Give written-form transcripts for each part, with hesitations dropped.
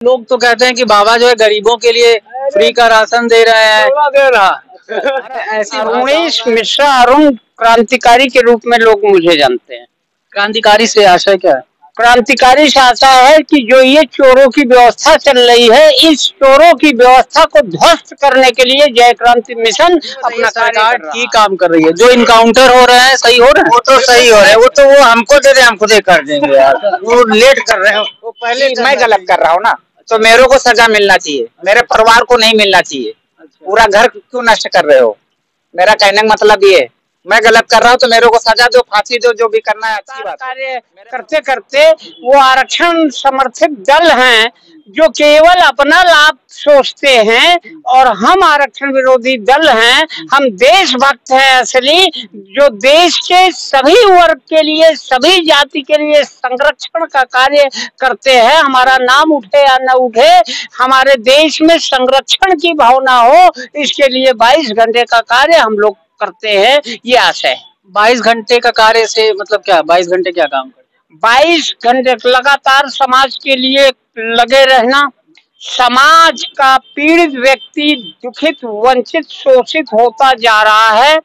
लोग तो कहते हैं कि बाबा जो है गरीबों के लिए फ्री का राशन दे रहे हैं। दे रहा ऐसी अरुणेश मिश्रा, अरुण क्रांतिकारी के रूप में लोग मुझे जानते हैं। क्रांतिकारी से आशय क्या है? क्रांतिकारी से आशा है कि जो ये चोरों की व्यवस्था चल रही है, इस चोरों की व्यवस्था को ध्वस्त करने के लिए जय क्रांति मिशन अपना सरकार की काम कर रही है। जो इनकाउंटर हो रहे हैं सही हो रहे हैं? वो तो सही हो रहे हैं, वो तो वो हमको दे दे, हम खुद ही कर देंगे यार। वो लेट कर रहे हो, वो पहले मैं गलत कर रहा हूँ ना, तो मेरे को सजा मिलना चाहिए, मेरे परिवार को नहीं मिलना चाहिए। पूरा घर क्यों नष्ट कर रहे हो? मेरा कहने का मतलब ये है, मैं गलत कर रहा हूँ तो मेरे को सजा दो, फांसी दो, जो भी करना है। अच्छी बात। कार्य करते करते वो आरक्षण समर्थित दल हैं जो केवल अपना लाभ सोचते हैं, और हम आरक्षण विरोधी दल हैं। हम देशभक्त हैं असली, जो देश के सभी वर्ग के लिए, सभी जाति के लिए संरक्षण का कार्य करते हैं। हमारा नाम उठे या न उठे, हमारे देश में संरक्षण की भावना हो, इसके लिए 22 घंटे का कार्य हम लोग करते हैं। ये आशा है। 22 घंटे का कार्य से मतलब क्या? 22 घंटे क्या काम करते? 22 घंटे लगातार समाज के लिए लगे रहना। समाज का पीड़ित व्यक्ति दुखित, वंचित, शोषित होता जा रहा है।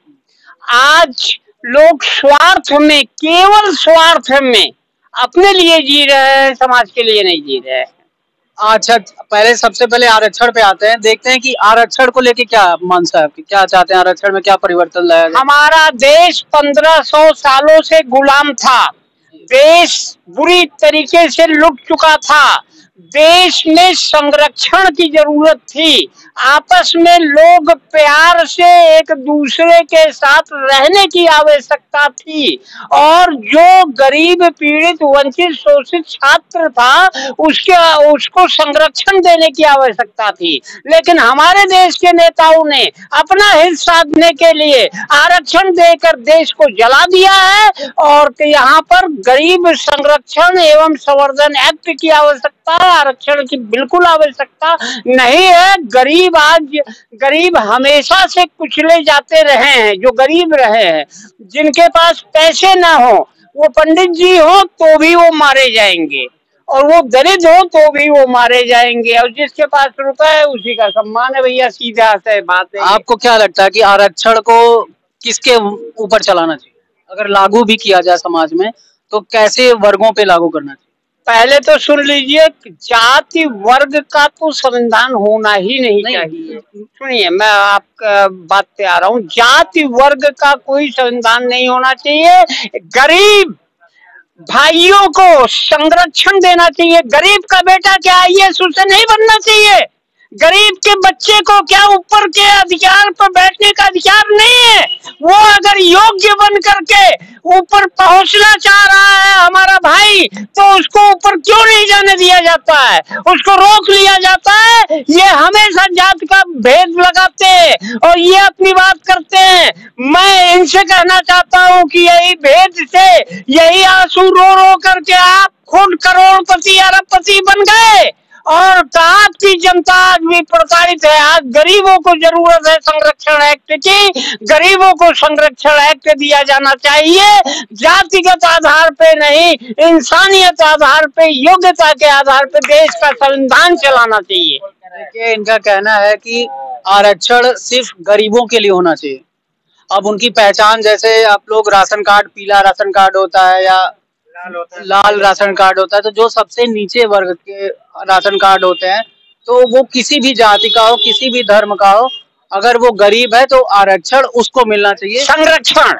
आज लोग स्वार्थ में, केवल स्वार्थ में अपने लिए जी रहे हैं, समाज के लिए नहीं जी रहे हैं। अच्छा, पहले सबसे पहले आरक्षण पे आते हैं। देखते हैं कि आरक्षण को लेके क्या मानसा है आपकी, क्या चाहते हैं? आरक्षण में क्या परिवर्तन लाया जाए? हमारा देश 1500 सालों से गुलाम था। देश बुरी तरीके से लुट चुका था। देश में संरक्षण की जरूरत थी। आपस में लोग प्यार से एक दूसरे के साथ रहने की आवश्यकता थी, और जो गरीब, पीड़ित, वंचित, शोषित छात्र था उसको संरक्षण देने की आवश्यकता थी। लेकिन हमारे देश के नेताओं ने अपना हित साधने के लिए आरक्षण देकर देश को जला दिया है, और यहाँ पर गरीब संरक्षण एवं संवर्धन एक्ट की आवश्यकता है, आरक्षण की बिल्कुल आवश्यकता नहीं है। गरीब हमेशा से कुचले जाते रहे हैं। जो गरीब रहे हैं, जिनके पास पैसे ना हो, वो पंडित जी हो तो भी वो मारे जाएंगे, और वो दरिद्र हो तो भी वो मारे जाएंगे, और जिसके पास रुपए है उसी का सम्मान है। भैया सीधा सा बात है। आपको क्या लगता है कि आरक्षण को किसके ऊपर चलाना चाहिए? अगर लागू भी किया जाए समाज में तो कैसे वर्गों पे लागू करना चाहिए? पहले तो सुन लीजिए, जाति वर्ग का तो संविधान होना ही नहीं चाहिए। सुनिए, मैं आपका बात पे आ रहा हूँ। जाति वर्ग का कोई संविधान नहीं होना चाहिए। गरीब भाइयों को संरक्षण देना चाहिए। गरीब का बेटा क्या IAS उससे नहीं बनना चाहिए? गरीब के बच्चे को क्या ऊपर के अधिकार पर बैठने का अधिकार नहीं है? वो अगर योग्य बन करके ऊपर पहुंचना चाह रहा है हमारा भाई, तो उसको ऊपर क्यों नहीं जाने दिया जाता है? उसको रोक लिया जाता है। ये हमेशा जात का भेद लगाते हैं और ये अपनी बात करते हैं। मैं इनसे कहना चाहता हूँ कि यही भेद से, यही आंसू रो रो करके आप खुद करोड़पति, अरबपति बन गए, और आपकी जनता आज भी प्रताड़ित है। आज गरीबों को जरूरत है संरक्षण एक्ट की। गरीबों को संरक्षण एक्ट दिया जाना चाहिए, जातिगत आधार पे नहीं, इंसानियत आधार पे, योग्यता के आधार पे देश का संविधान चलाना चाहिए। देखिए, इनका कहना है कि आरक्षण सिर्फ गरीबों के लिए होना चाहिए। अब उनकी पहचान, जैसे आप लोग राशन कार्ड, पीला राशन कार्ड होता है या लाल राशन कार्ड होता है, तो जो सबसे नीचे वर्ग के राशन कार्ड होते हैं, तो वो किसी भी जाति का हो, किसी भी धर्म का हो, अगर वो गरीब है तो आरक्षण उसको मिलना चाहिए। संरक्षण,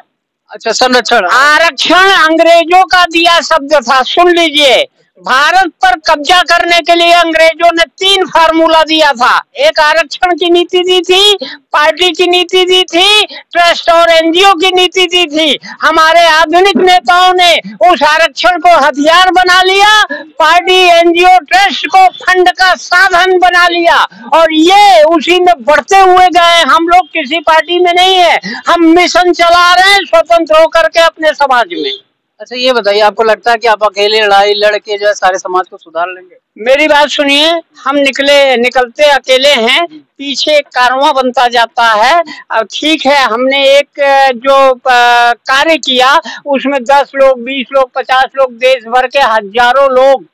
अच्छा, संरक्षण। आरक्षण अंग्रेजों का दिया शब्द था। सुन लीजिए, भारत पर कब्जा करने के लिए अंग्रेजों ने 3 फार्मूला दिया था। एक आरक्षण की नीति दी थी, पार्टी की नीति दी थी, ट्रस्ट और NGO की नीति दी थी। हमारे आधुनिक नेताओं ने उस आरक्षण को हथियार बना लिया, पार्टी, NGO, ट्रस्ट को फंड का साधन बना लिया, और ये उसी में बढ़ते हुए गए। हम लोग किसी पार्टी में नहीं है, हम मिशन चला रहे हैं स्वतंत्र होकर के अपने समाज में। अच्छा, ये बताइए, आपको लगता है कि आप अकेले लड़ाई लड़के जो है सारे समाज को सुधार लेंगे? मेरी बात सुनिए, हम निकलते अकेले हैं, पीछे एक कारवां बनता जाता है। अब ठीक है, हमने एक जो कार्य किया उसमें 10 लोग, 20 लोग, 50 लोग, देश भर के हजारों लोग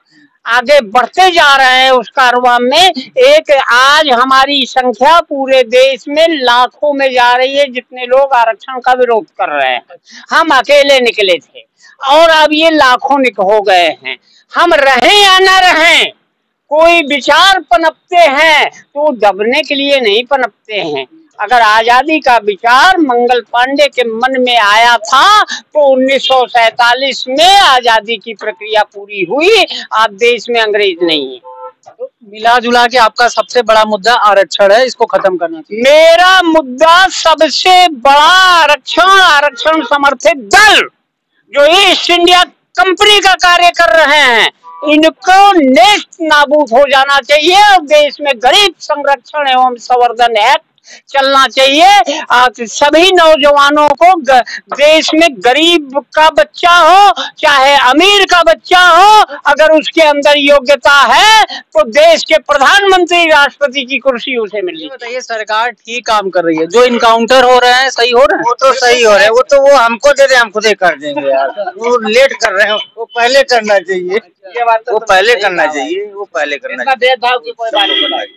आगे बढ़ते जा रहे हैं उस कारवां में। एक आज हमारी संख्या पूरे देश में लाखों में जा रही है, जितने लोग आरक्षण का विरोध कर रहे हैं। हम अकेले निकले थे और अब ये लाखों हो गए हैं। हम रहें या न रहें, कोई विचार पनपते हैं तो दबने के लिए नहीं पनपते हैं। अगर आजादी का विचार मंगल पांडे के मन में आया था तो 1947 में आजादी की प्रक्रिया पूरी हुई। आप देश में अंग्रेज नहीं है। तो मिला जुला के आपका सबसे बड़ा मुद्दा आरक्षण है, इसको खत्म करना चाहिए। मेरा मुद्दा सबसे बड़ा आरक्षण समर्थित दल जो ईस्ट इंडिया कंपनी का कार्य कर रहे हैं, इनको नेस्त नाबूद हो जाना चाहिए और देश में गरीब संरक्षण एवं संवर्धन एक्ट चलना चाहिए। सभी नौजवानों को देश में गरीब का बच्चा हो चाहे अमीर का बच्चा हो, अगर उसके अंदर योग्यता है तो देश के प्रधानमंत्री राष्ट्रपति की कुर्सी उसे मिली। बताइए, सरकार ठीक काम कर रही है? जो इनकाउंटर हो रहे हैं सही हो रहे हैं? वो तो सही हो रहे हैं, वो तो वो हमको दे दे, हम खुद ही कर देंगे यार। वो लेट कर रहे हैं, वो पहले करना चाहिए। ये बात वो पहले करना चाहिए, वो पहले करना चाहिए। भेदभाव की कोई बात नहीं,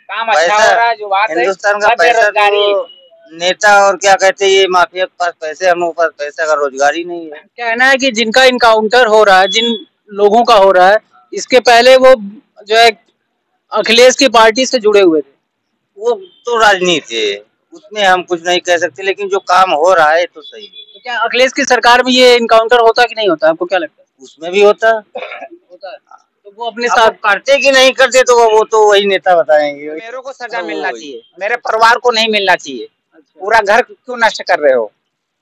काम अच्छा हो रहा है। जो बात है हिंदुस्तान का पैसा तो नेता और क्या कहते हैं, ये माफिया के पास पैसे, हम लोगों के पास पैसा का रोजगार ही नहीं है। कहना है कि जिनका इनकाउंटर हो रहा है, जिन लोगों का हो रहा है, इसके पहले वो जो है अखिलेश की पार्टी से जुड़े हुए थे। वो तो राजनीति है, उसमें हम कुछ नहीं कह सकते, लेकिन जो काम हो रहा है तो सही है। तो क्या अखिलेश की सरकार में ये इनकाउंटर होता कि नहीं होता, आपको क्या लगता है? उसमें भी होता है। तो वो अपने साथ करते कि नहीं करते तो वो तो वही नेता बताएंगे। मेरे को सजा मिलना चाहिए, मेरे परिवार को नहीं मिलना चाहिए। पूरा घर क्यों नष्ट कर रहे हो?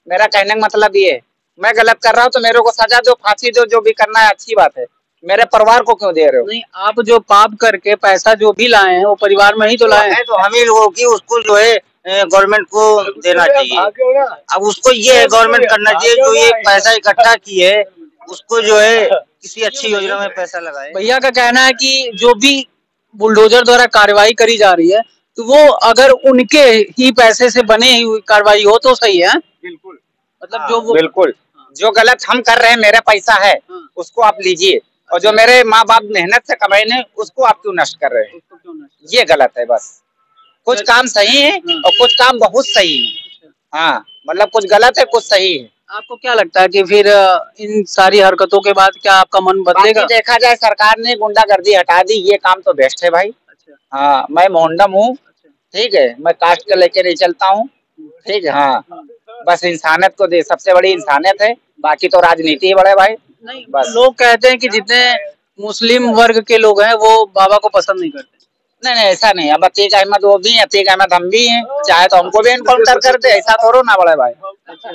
मेरा कहने का मतलब ये है, मैं गलत कर रहा हूँ तो मेरे को सजा दो, फांसी दो, जो भी करना है अच्छी बात है। मेरे परिवार को क्यों दे रहे हो? नहीं, आप जो पाप करके पैसा जो भी लाए हैं वो परिवार में ही तो लाए हैं। तो हम ही लोगों की उसको जो है गवर्नमेंट को देना चाहिए। अब उसको ये है गवर्नमेंट करना चाहिए, जो ये पैसा इकट्ठा की है उसको जो है किसी अच्छी योजना में पैसा लगाए। भैया का कहना है कि जो भी बुलडोजर द्वारा कार्रवाई करी जा रही है तो वो अगर उनके ही पैसे से बने हुई कार्रवाई हो तो सही है। बिल्कुल, मतलब जो वो बिल्कुल जो गलत हम कर रहे हैं, मेरा पैसा है उसको आप लीजिए, और जो मेरे माँ बाप मेहनत से कमाए ने उसको आप क्यों नष्ट कर रहे हैं? ये गलत है। बस कुछ काम सही है और कुछ काम बहुत सही है। हाँ, मतलब कुछ गलत है, कुछ सही है। आपको क्या लगता है कि फिर इन सारी हरकतों के बाद क्या आपका मन बदलेगा? देखा जाए सरकार ने गुंडागर्दी हटा दी, ये काम तो बेस्ट है भाई। हाँ, मैं मोहंडम हूँ, ठीक है, मैं कास्ट को लेकर नहीं चलता हूँ, ठीक है। हाँ, बस इंसानियत को दे, सबसे बड़ी इंसानियत है, बाकी तो राजनीति है बड़े भाई। नहीं, बस लोग कहते हैं कि जितने मुस्लिम वर्ग के लोग हैं वो बाबा को पसंद नहीं करते। नहीं, ऐसा नहीं। अब अतीक अहमद वो भी है, अतीक अहमद हम भी हैं, चाहे तो हमको भी एनकाउंटर कर दे, ऐसा थोड़ा ना बड़े भाई।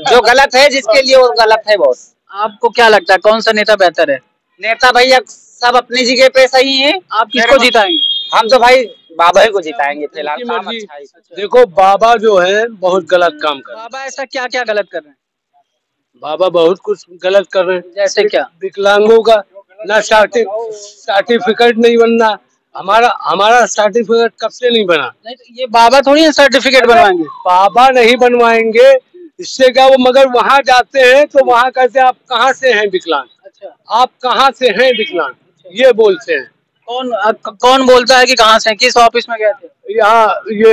जो गलत है जिसके लिए वो गलत है बॉस। आपको क्या लगता है कौन सा नेता बेहतर है? नेता भैया सब अपनी जगह पे सही है। आप किसको जिताएंगे? हम तो भाई बाबा ही को जिताएंगे फिलहाल। काम अच्छा है। देखो, बाबा जो है बहुत गलत काम कर रहे हैं। बाबा ऐसा क्या क्या गलत कर रहे हैं? बाबा बहुत कुछ गलत कर रहे हैं। जैसे क्या? विकलांगों का ना सर्टिफिकेट नहीं बनना। हमारा सर्टिफिकेट कब से नहीं बना। नहीं, तो ये बाबा थोड़ी सर्टिफिकेट बनवाएंगे। बाबा नहीं बनवाएंगे, इससे क्या वो मगर वहाँ जाते हैं तो वहाँ कहते हैं आप कहाँ से हैं विकलांग। अच्छा, आप कहाँ से हैं विकलांग, ये बोलते हैं। कौन बोलता है कि कहाँ से? किस ऑफिस में गए थे? यहाँ ये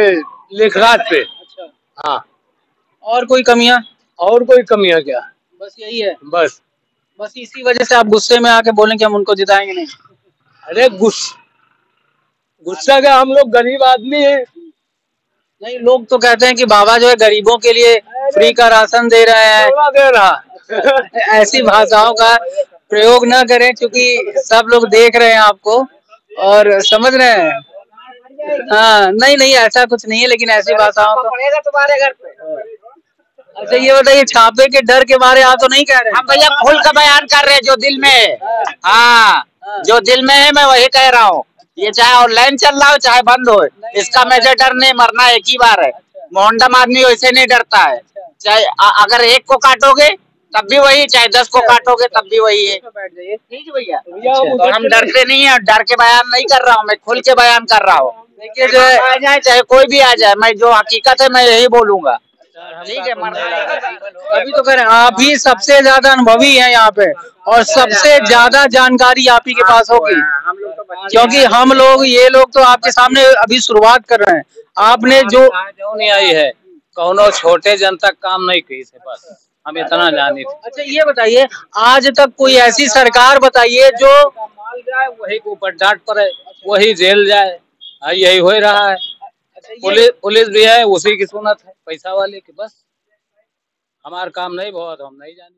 लेखराज पे। अच्छा, हाँ। और कोई कमियां? और कोई कमियां क्या? बस यही है। बस इसी वजह से आप गुस्से में आके बोलें कि हम उनको जिताएंगे नहीं। अरे गुस्सा क्या, हम लोग गरीब आदमी हैं। नहीं, लोग तो कहते हैं कि बाबा जो है गरीबों के लिए फ्री का राशन दे रहे हैं। दे रहा ऐसी भाषाओं का प्रयोग न करें, क्योंकि सब लोग देख रहे हैं आपको और समझ रहे हैं। हाँ, नहीं ऐसा कुछ नहीं है, लेकिन ऐसी भाषाओं को तुम्हारे घर पे। अच्छा, ये बताइए, छापे के डर के बारे आप तो नहीं कह रहे? हम भैया खुल का बयान कर रहे हैं जो दिल में है। हाँ, जो दिल में है मैं वही कह रहा हूँ। ये चाहे ऑनलाइन चल रहा हो चाहे बंद हो, इसका मुझे डर नहीं, मरना एक ही बार है। मोहंडम आदमी वैसे नहीं डरता है, चाहे अगर एक को काटोगे तब भी वही, चाहे 10 को काटोगे तब भी वही है। ठीक है भैया, तो हम डरते नहीं है, डर के बयान नहीं कर रहा हूँ, मैं खुल के बयान कर रहा हूँ। देखिए, जो आ जाए चाहे कोई भी आ जाए, मैं जो हकीकत है मैं यही बोलूंगा। ठीक है, मरना है। अभी तो कह रहे हैं आप ही सबसे ज्यादा अनुभवी हैं यहाँ पे और सबसे ज्यादा जानकारी आप ही के पास होगी, क्योंकि हम लोग ये लोग तो आपके सामने अभी शुरुआत कर रहे हैं। आपने जो नहीं आई है कौनो छोटे जन तक काम नहीं की से, बस हम इतना जानी। अच्छा ये बताइए, आज तक कोई ऐसी सरकार बताइए जो माल जाए वही के ऊपर डांट पड़े, वही जेल जाए, यही हो रहा है। पुलिस भी है उसी की सुनत है, पैसा वाले की। बस हमारा काम नहीं बहुत, हम नहीं जाने।